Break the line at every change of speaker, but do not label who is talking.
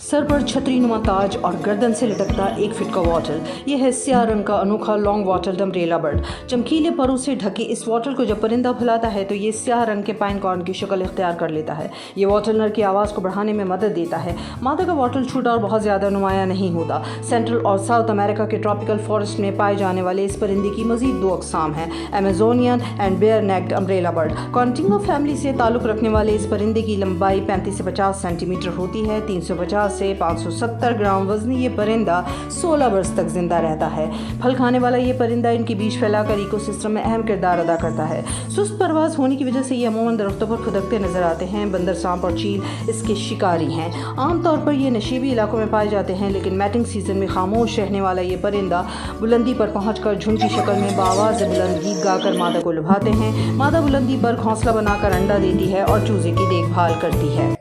Sir पर छतरी नुमा ताज और गर्दन से लटकता 1 फीट का वॉटल। यह है स्याह रंग का अनोखा लॉन्ग वॉटल्ड अम्ब्रेला बर्ड। चमकीले परों से ढके इस वॉटल को जब परिंदा फैलाता है तो ये स्याह रंग के पाइन कॉर्न की शक्ल इख्तियार कर लेता है। ये वॉटल नर की आवाज़ को बढ़ाने में मदद देता है। मादा का वॉटल छोटा और बहुत ज़्यादा नुमाया नहीं होता। सेंट्रल और साउथ अमेरिका के ट्रॉपिकल फॉरेस्ट में पाए जाने वाले इस परिंदे की मजीद 2 अक़साम हैं, Amazonian and bare necked umbrella bird. Cotinga family से ताल्लुक़ रखने वाले इस परिंदे की लंबाई 35 से 50 सेंटीमीटर होती है। 350 से 570 ग्राम वजनी ये परिंदा 16 वर्ष तक जिंदा रहता है। फल खाने वाला ये परिंदा इनके बीज फैलाकर इकोसिस्टम में अहम किरदार अदा करता है। सुस्त परवाज होने की वजह से ये अमूमन दरख्तों पर खुदकते नजर आते हैं। बंदर, सांप और चील इसके शिकारी हैं। आमतौर पर ये नशीबी इलाकों में पाए जाते हैं, लेकिन मैटिंग सीजन में खामोश रहने वाला ये परिंदा बुलंदी पर पहुंचकर झुंड की शक्ल में बावाज़ बुलंद गीत गाकर मादा को लुभाते हैं। मादा बुलंदी पर घोंसला बनाकर अंडा देती है और चूजे की देखभाल करती है।